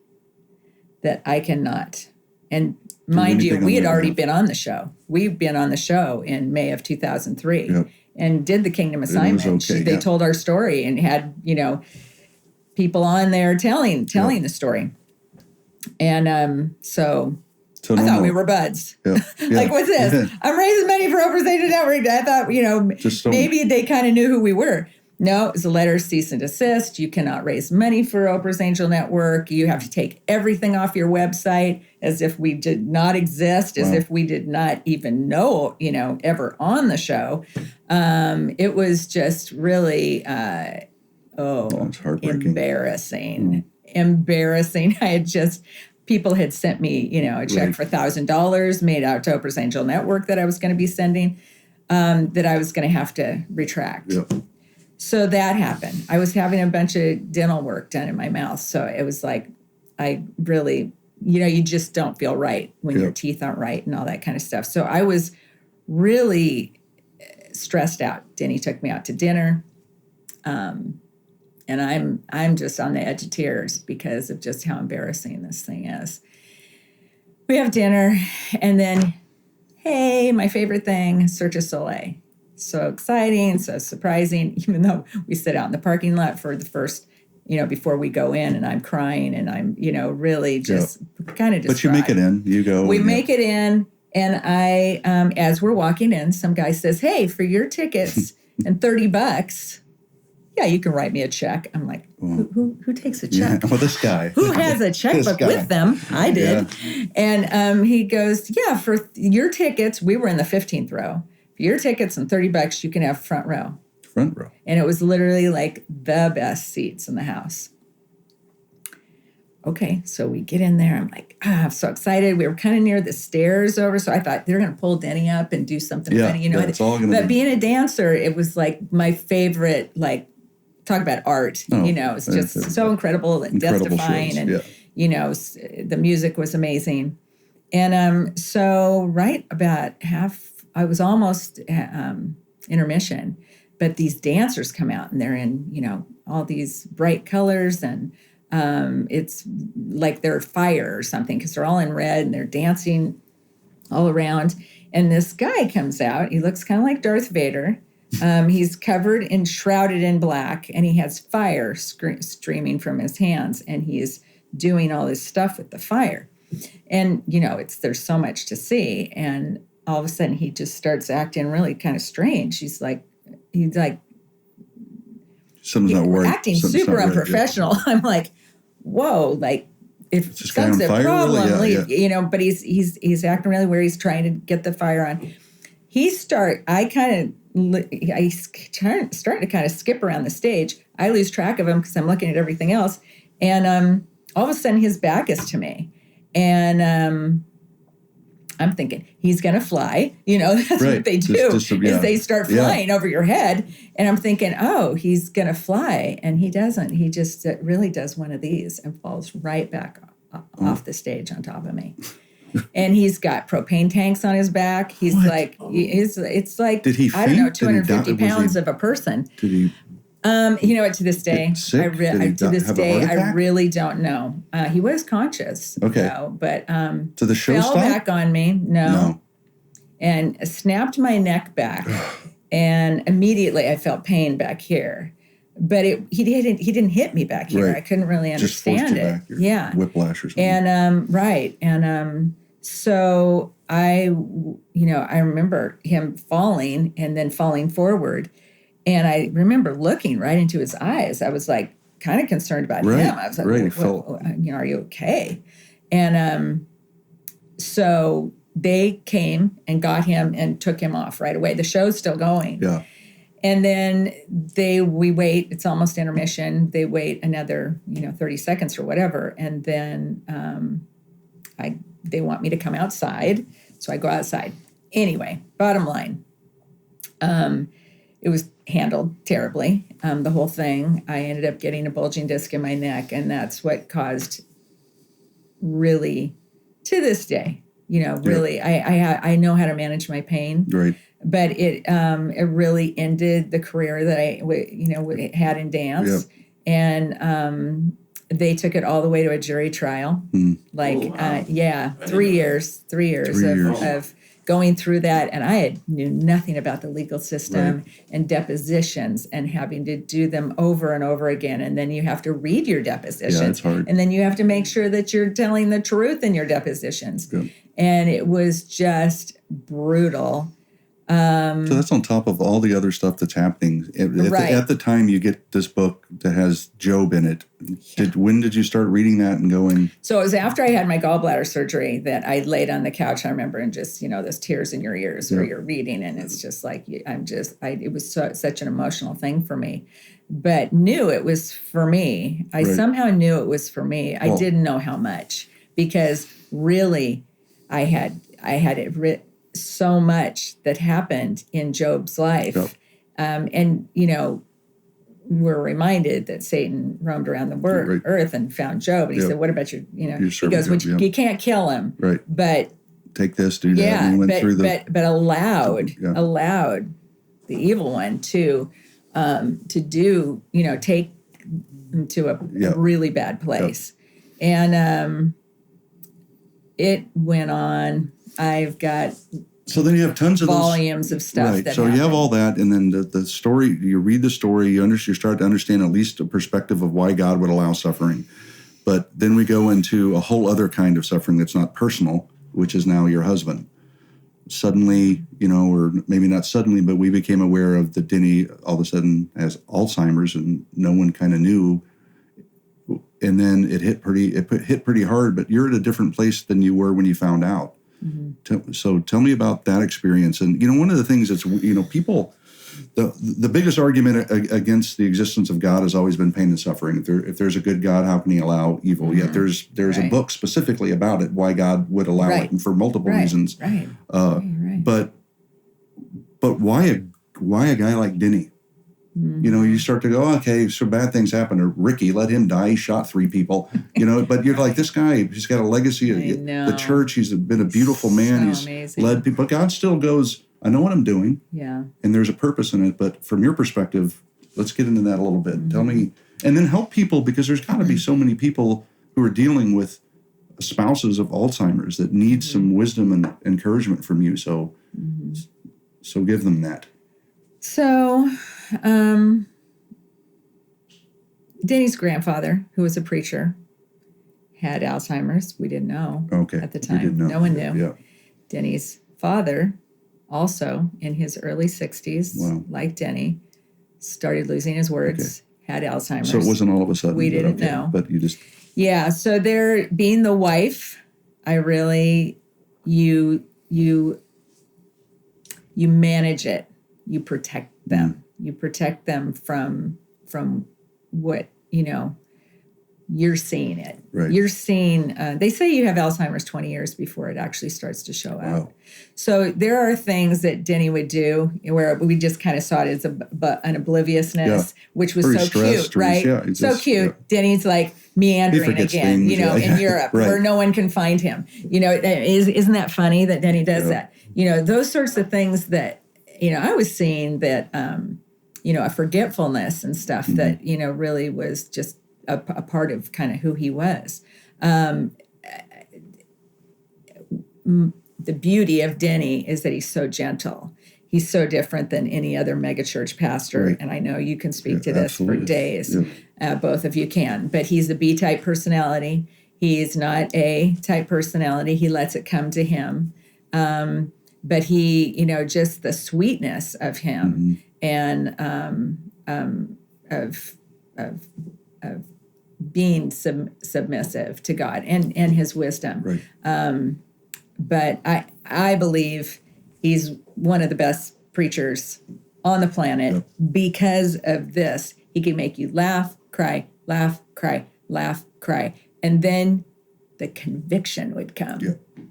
that I cannot. And mind you, we had already been on the show. We've been on the show in May of 2003 and did the Kingdom Assignment. They told our story and had, people on there telling the story. And so I thought we were buds. Yeah. Like, what's this? I'm raising money for Oprah's Angel Network. I thought, maybe they kind of knew who we were. No, it was a letter, cease and desist. You cannot raise money for Oprah's Angel Network. You have to take everything off your website, as if we did not exist, as if we did not even know, ever on the show. It was just really, embarrassing. Embarrassing. People had sent me, a check for $1,000 made out to Oprah's Angel Network that I was going to be sending, that I was going to have to retract. Yep. So that happened. I was having a bunch of dental work done in my mouth. So it was like, I really, you just don't feel right when your teeth aren't right and all that kind of stuff. So I was really stressed out. Denny took me out to dinner. And I'm just on the edge of tears because of just how embarrassing this thing is. We have dinner, and then, hey, my favorite thing, Cirque du Soleil. So exciting, so surprising, even though we sit out in the parking lot for the first, before we go in, and I'm crying, and I'm, really just kind of distraught. But you make it in, you go. We make it in, and I, as we're walking in, some guy says, hey, for your tickets and $30, yeah, you can write me a check. I'm like, who takes a check? Yeah. Well, this guy. Who has a checkbook with them? I did. Yeah. And he goes, yeah, for your tickets, we were in the 15th row. For your tickets and $30, you can have front row. Front row. And it was literally like the best seats in the house. Okay, so we get in there. I'm like, I'm so excited. We were kind of near the stairs over, so I thought they're going to pull Denny up and do something funny. It's all going to be. But being a dancer, it was like my favorite, talk about art. It's just so incredible and death-defying. And, the music was amazing. And so right about I was almost intermission, but these dancers come out, and they're in, all these bright colors, and it's like they're fire or something, because they're all in red and they're dancing all around. And this guy comes out. He looks kind of like Darth Vader. He's covered and shrouded in black, and he has fire streaming from his hands, and he's doing all this stuff with the fire. And, there's so much to see. And all of a sudden he just starts acting really kind of strange. He's like, something's not working. Acting super unprofessional. I'm like, whoa, like, if something's a problem, really? Leave, but he's acting really weird. He's trying to get the fire on. I starting to kind of skip around the stage. I lose track of him because I'm looking at everything else. And all of a sudden his back is to me. And I'm thinking, he's going to fly. That's what they do, is they start flying over your head. And I'm thinking, oh, he's going to fly. And he doesn't. He just really does one of these and falls right back off the stage on top of me. And he's got propane tanks on his back. He's it's like, did he I don't know, 250 pounds of a person. Did he? To this day, I really don't know. He was conscious. Okay. But to the show fell back on me. No. And snapped my neck back. And immediately I felt pain back here. But he didn't hit me back here. Right. I couldn't really understand it. Yeah. Whiplash or something. And right. And so I remember him falling and then falling forward. And I remember looking right into his eyes. I was like kind of concerned about him. I was like, are you okay? And So they came and got him and took him off right away. The show's still going. Yeah. And then we wait, it's almost intermission. They wait another, 30 seconds or whatever. And then they want me to come outside. So I go outside. Anyway, bottom line, it was handled terribly, the whole thing. I ended up getting a bulging disc in my neck, and that's what caused, really, to this day, really, I know how to manage my pain. Right. But it really ended the career that I had in dance, and they took it all the way to a jury trial. Like, Oh, wow. 3 years, 3 years of going through that, and I knew nothing about the legal system and depositions and having to do them over and over again, and then you have to read your depositions, it's hard. and then you have to make sure that you're telling the truth in your depositions, Yeah. and it was just brutal. So that's on top of all the other stuff that's happening. At the time you get this book that has Job in it, when did you start reading that and going? So it was after I had my gallbladder surgery that I laid on the couch, I remember, and just, those tears in your ears where you're reading, and it's just like, it was such an emotional thing for me, but knew it was for me. I somehow knew it was for me. I didn't know how much, because really I had it written. So much that happened in Job's life. And, we're reminded that Satan roamed around the earth and found Job. And he said, what about your he goes, Job, you can't kill him. Right. But take this, do that. And he went through but allowed the evil one to do, take him to a really bad place. And it went on. I've got so then you have tons of volumes of stuff. Right. So you have all that, and then the story. You read the story. You start to understand at least a perspective of why God would allow suffering. But then we go into a whole other kind of suffering that's not personal, which is now your husband. Suddenly, or maybe not suddenly, but we became aware of that Denny all of a sudden has Alzheimer's, and no one kind of knew. And then it hit pretty hard. But you're at a different place than you were when you found out. Mm-hmm. So tell me about that experience. And, one of the things that's, people, the biggest argument against the existence of God has always been pain and suffering. If there's a good God, how can he allow evil? Mm-hmm. Yet there's a book specifically about it, why God would allow it, and for multiple reasons. Right. But why a guy like Denny? Mm-hmm. You start to go, okay, so bad things happen. Or Ricky, let him die. He shot 3 people. But you're like, this guy, he's got a legacy. The church, he's been a beautiful man. He's amazing. Led people. But God still goes, I know what I'm doing. Yeah. And there's a purpose in it. But from your perspective, let's get into that a little bit. Mm-hmm. Tell me, and then help people, because there's got to be so many people who are dealing with spouses of Alzheimer's that need some wisdom and encouragement from you. So give them that. So, Denny's grandfather, who was a preacher, had Alzheimer's. We didn't know at the time. We didn't know. No one knew. Yeah. Denny's father, also in his early 60s, like Denny, started losing his words, had Alzheimer's. So it wasn't all of a sudden. We didn't know. But you just... Yeah, so there, being the wife, I really, you manage it. You protect them. You protect them from what, you're seeing it. Right. You're seeing, they say you have Alzheimer's 20 years before it actually starts to show up. So there are things that Denny would do where we just kind of saw it as an obliviousness, which was so cute, right? Yeah, so cute. Yeah. Denny's like meandering again, in Europe where no one can find him. Isn't that funny that Denny does that? Those sorts of things that, I was seeing that, a forgetfulness and stuff that, really was just a part of kind of who he was. The beauty of Denny is that he's so gentle. He's so different than any other megachurch pastor. Right. And I know you can speak to this for days. Yeah. Both of you can. But he's a B-type personality. He's not A-type personality. He lets it come to him. But he, just the sweetness of him and of being submissive to God and his wisdom. Right. But I believe he's one of the best preachers on the planet because of this. He can make you laugh, cry, laugh, cry, laugh, cry. And then the conviction would come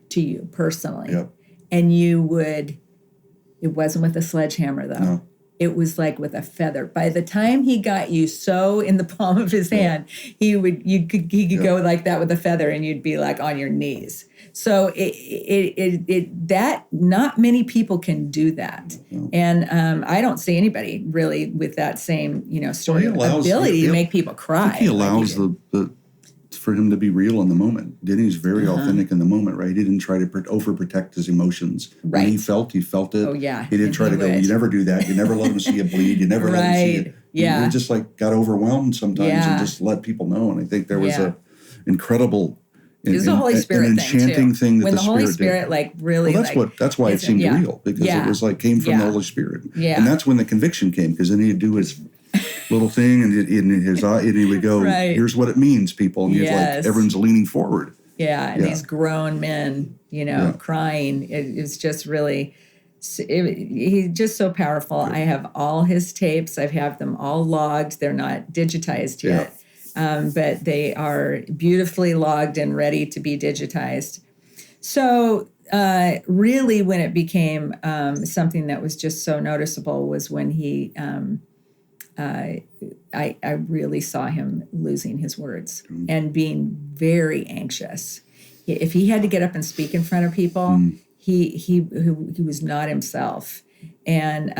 to you personally. And it wasn't with a sledgehammer though. No. It was like with a feather. By the time he got you so in the palm of his hand, he could go like that with a feather, and you'd be like on your knees. So that not many people can do that, and I don't see anybody really with that same story ability to make people cry. I think he allows for him to be real in the moment. Denny's very authentic in the moment, right? He didn't try to overprotect his emotions. Right. When he felt it. Oh, yeah. He didn't try to go, you never do that. You never let him see you bleed. You never let him see it. Yeah. He just got overwhelmed sometimes and just let people know. And I think there was a incredible It's the Holy Spirit an thing enchanting too. thing that when the Holy Spirit Spirit did. really That's why it seemed real, because it was came from the Holy Spirit. Yeah. And that's when the conviction came, because then he'd do his little thing and in his eye, and he would go, here's what it means, people. And everyone's leaning forward. Yeah, and these grown men, crying. It was just really, he's just so powerful. I have all his tapes. I have them all logged. They're not digitized yet, but they are beautifully logged and ready to be digitized. So really when it became something that was just so noticeable was when he, I really saw him losing his words and being very anxious. If he had to get up and speak in front of people, he was not himself. And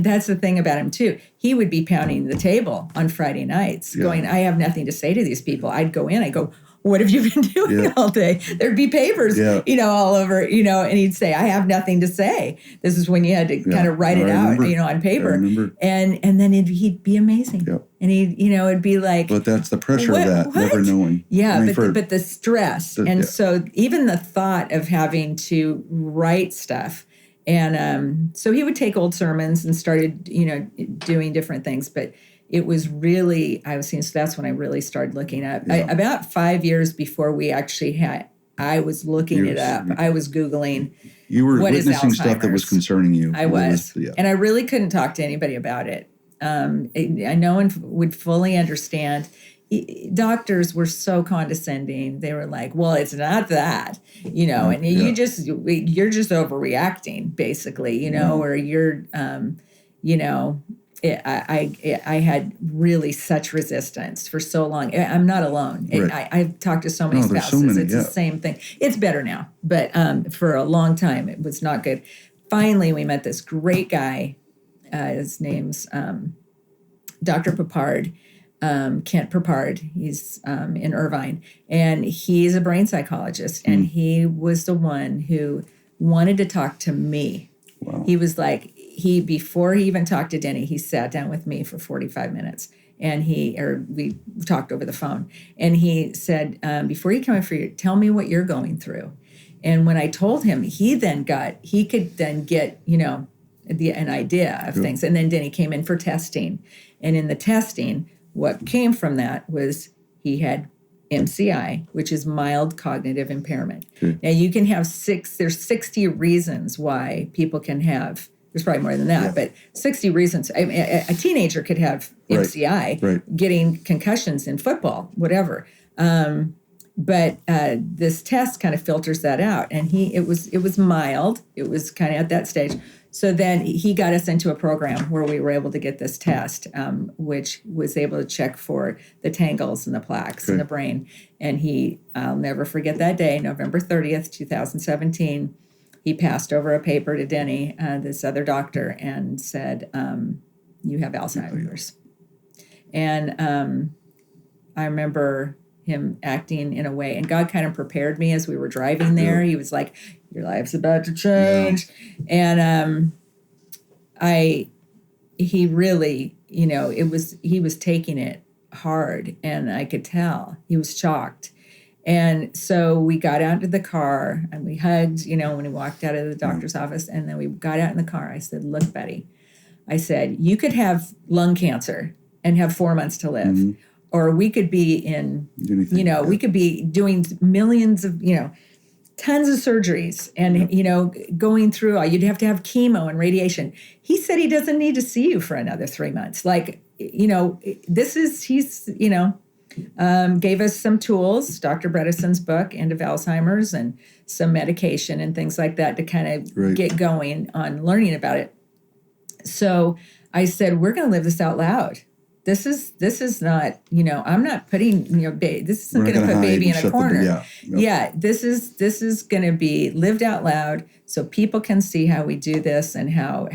that's the thing about him too. He would be pounding the table on Friday nights, going, "I have nothing to say to these people." I'd go in, I go, "What have you been doing all day?" There'd be papers, all over, and he'd say, "I have nothing to say." This is when you had to kind of write it out, on paper. And then he'd be amazing. And it'd be like, but that's the pressure of that, never knowing. Yeah, but the stress. So even the thought of having to write stuff. And so he would take old sermons and started, doing different things. But it was really, so that's when I really started looking up. About 5 years before we actually I was looking it up. I was Googling. You were witnessing stuff that was concerning you. I was. And I really couldn't talk to anybody about it. No one would fully understand. Doctors were so condescending. They were like, "Well, it's not that, and you're just overreacting, basically, or you're, I had really such resistance for so long. I'm not alone. Right. I've talked to so many spouses. It's the same thing. It's better now, but for a long time it was not good. Finally, we met this great guy. His name's Dr. Papard. Kent Papard. He's in Irvine, and he's a brain psychologist, and he was the one who wanted to talk to me. Wow. He was like, before he even talked to Denny, he sat down with me for 45 minutes, and we talked over the phone, and he said, before you come in tell me what you're going through. And when I told him, he could then get, an idea of things. And then Denny came in for testing, and in the testing, what came from that was he had MCI, which is mild cognitive impairment. Now you can have there's 60 reasons why people can have, there's probably more than that, but 60 reasons. A teenager could have MCI, getting concussions in football, whatever. But this test kind of filters that out, and it was mild. It was kind of at that stage. So then he got us into a program where we were able to get this test, which was able to check for the tangles and the plaques in the brain. And I'll never forget that day, November 30th, 2017, he passed over a paper to Denny, this other doctor, and said, "You have Alzheimer's." And I remember him acting in a way, and God kind of prepared me as we were driving there. He was like, "Your life's about to change." And he really, he was taking it hard, and I could tell he was shocked. And so we got out to the car and we hugged, when we walked out of the doctor's office, and then we got out in the car. I said, "Look, Betty," I said, "you could have lung cancer and have 4 months to live. Or we could be in, we could be doing millions of, tons of surgeries and, going through, you'd have to have chemo and radiation. He said he doesn't need to see you for another 3 months. Like, gave us some tools, Dr. Bredesen's book, End of Alzheimer's, and some medication and things like that to kind of get going on learning about it. So I said, we're going to live this out loud. This is not, I'm not putting, this isn't going to put baby in a corner. This is going to be lived out loud so people can see how we do this and how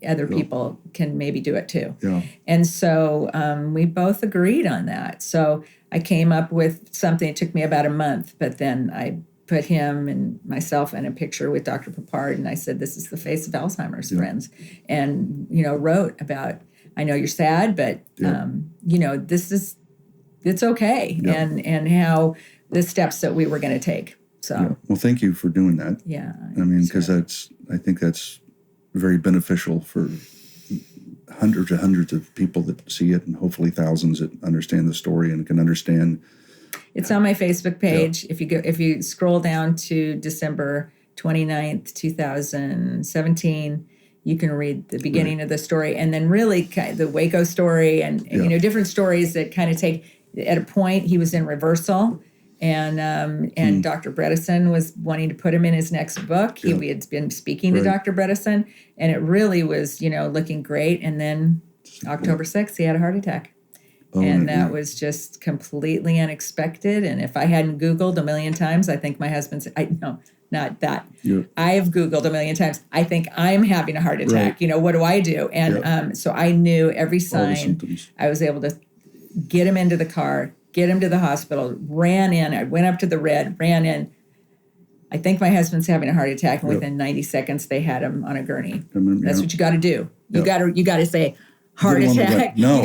other people can maybe do it too. Yeah. And so we both agreed on that. So I came up with something. It took me about a month, but then I put him and myself in a picture with Dr. Papard, and I said, this is the face of Alzheimer's, friends. And, wrote about, I know you're sad, but, it's okay. Yeah. And how the steps that we were going to take. So, well, thank you for doing that. Yeah. I mean, because I think that's very beneficial for hundreds and hundreds of people that see it, and hopefully thousands that understand the story and can understand. It's on my Facebook page. Yeah. If you scroll down to December 29th, 2017, you can read the beginning of the story, and then really the Waco story and different stories that kind of take, at a point he was in reversal. And Dr. Bredesen was wanting to put him in his next book. We had been speaking to Dr. Bredesen, and it really was, looking great. And then October 6th, he had a heart attack. And that was just completely unexpected. And if I hadn't Googled a million times, I think my husband's, not that. Yeah. I have Googled a million times. I think I'm having a heart attack. Right. What do I do? And so I knew every sign. I was able to get him into the car, get him to the hospital, ran in. I went up to the ran in. I think my husband's having a heart attack, and within 90 seconds they had him on a gurney. That's what you got to do. You got to say heart attack. No, you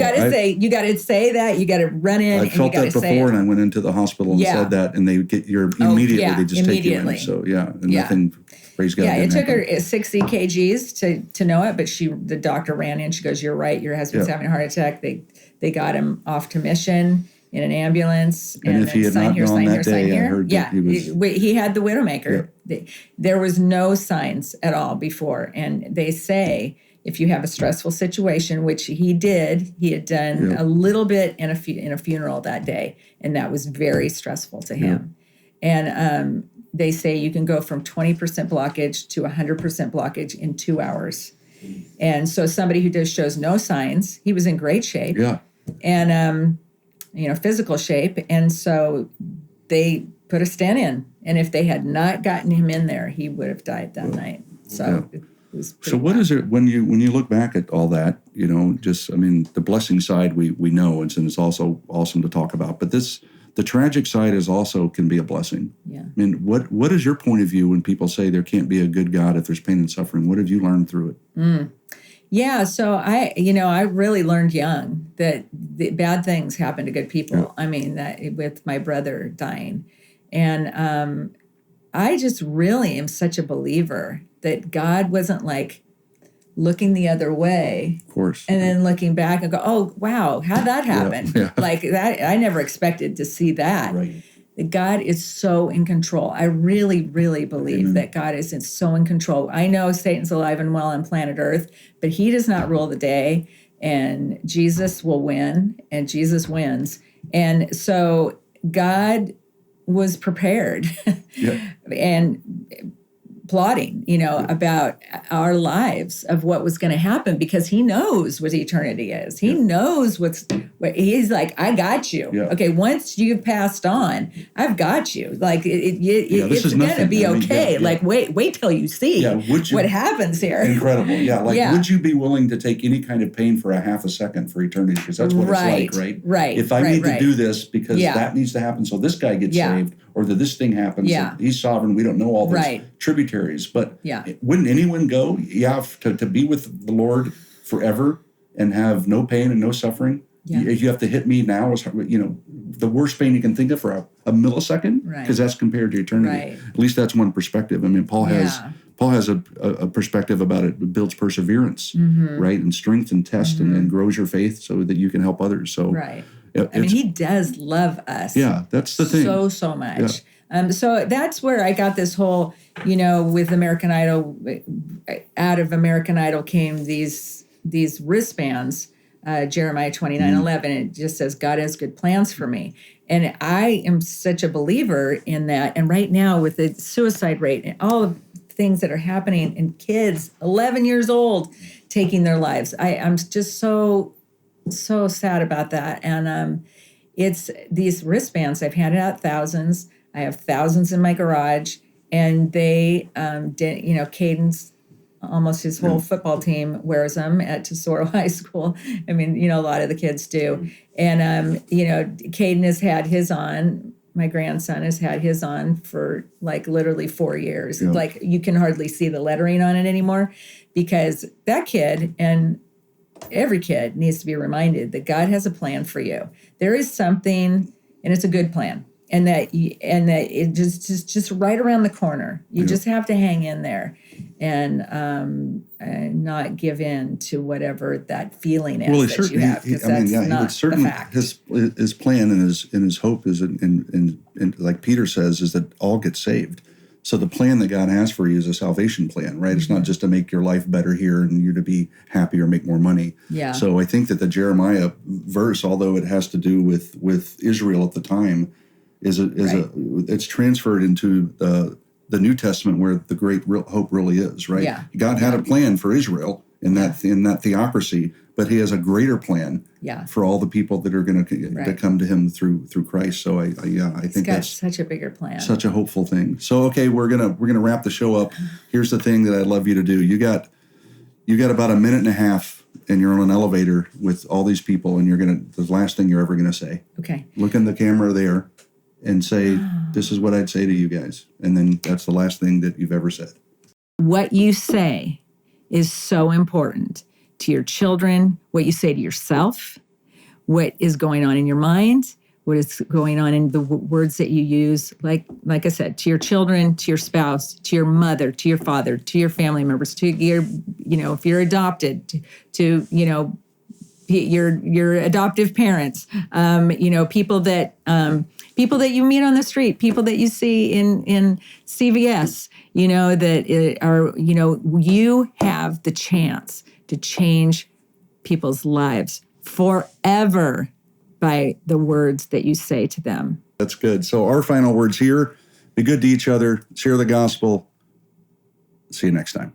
got to say that. You got to run in. I felt that before, and I went into the hospital and said that, and they get they just take you in. So nothing. Praise God. Yeah, it took her 60 kgs to know it, but the doctor ran in. She goes, "You're right. Your husband's having a heart attack." They got him off to Mission in an ambulance, and if he had not known that day, I heard that he had the Widowmaker. Yeah. There was no signs at all before, and they say if you have a stressful situation, which he did, he had done a little bit in a funeral that day, and that was very stressful to him. And they say you can go from 20% blockage to 100% blockage in 2 hours. And so somebody who just shows no signs, he was in great shape. Yeah. And physical shape. And so they put a stent in. And if they had not gotten him in there, he would have died that night. So it was pretty what is it when you look back at all that, the blessing side we know, and it's also awesome to talk about. But the tragic side can be a blessing. Yeah. I mean, what is your point of view when people say there can't be a good God if there's pain and suffering? What have you learned through it? Yeah, so I really learned young that the bad things happen to good people. Yeah. I mean, that with my brother dying. And I just really am such a believer that God wasn't like looking the other way. Of course. And then looking back and go, oh, wow, how'd that happen? Yeah. Like that, I never expected to see that. Right. God is so in control. I really, really believe that God is so in control. I know Satan's alive and well on planet Earth, but he does not rule the day, and Jesus will win, and Jesus wins. And so God was prepared and plotting, about our lives of what was going to happen, because he knows what eternity is. He knows he's like, I got you. Yeah. Okay, once you've passed on, I've got you. Like it's going to be okay. Like wait till you see what happens here. Incredible. Yeah. Would you be willing to take any kind of pain for a half a second for eternity? Because that's what it's like, right? Right. If I need to do this because that needs to happen, so this guy gets saved, or that this thing happens. Yeah. He's sovereign. We don't know all those tributaries. But wouldn't anyone go, to be with the Lord forever and have no pain and no suffering? Yeah. You have to hit me now, the worst pain you can think of for a millisecond, because that's compared to eternity. Right. At least that's one perspective. I mean, Paul has a perspective about it. It builds perseverance, right, and strength and test and grows your faith so that you can help others. So he does love us. Yeah, that's the thing. So much. Yeah. So that's where I got this whole, with American Idol. Out of American Idol came these wristbands. Jeremiah 29:11. It just says God has good plans for me, and I am such a believer in that. And right now, with the suicide rate and all of the things that are happening, and kids 11 years old taking their lives, I'm just so sad about that. And it's these wristbands. I've handed out thousands. I have thousands in my garage, and they, Caden's almost his whole football team wears them at Tesoro High School. I mean, a lot of the kids do. And, Caden has had his on. My grandson has had his on for like literally 4 years. Yeah. Like you can hardly see the lettering on it anymore, because that kid, and every kid, needs to be reminded that God has a plan for you. There is something, and it's a good plan. And that it just right around the corner. You just have to hang in there, and not give in to whatever that feeling is that you have. He would certainly, his plan and his hope is, in like Peter says, is that all get saved. So the plan that God has for you is a salvation plan, right? It's not just to make your life better here and you to be happy or make more money. Yeah. So I think that the Jeremiah verse, although it has to do with Israel at the time, it's transferred into the New Testament, where the great hope really is, right? Yeah. God had a plan for Israel in that theocracy, but he has a greater plan for all the people that are going to come to him through Christ. So I think that's such a bigger plan, such a hopeful thing. So okay, we're gonna wrap the show up. Here's the thing that I'd love you to do. You got about a minute and a half, and you're on an elevator with all these people, and the last thing you're ever gonna say. Okay. Look in the camera there, and say, "This is what I'd say to you guys," and then that's the last thing that you've ever said. What you say is so important to your children, what you say to yourself, what is going on in your mind, what is going on in the words that you use, like I said, to your children, to your spouse, to your mother, to your father, to your family members, to your, if you're adopted, to your adoptive parents, people that you meet on the street, people that you see in CVS, that are, you have the chance to change people's lives forever by the words that you say to them. That's good. So our final words here: be good to each other, share the gospel. See you next time.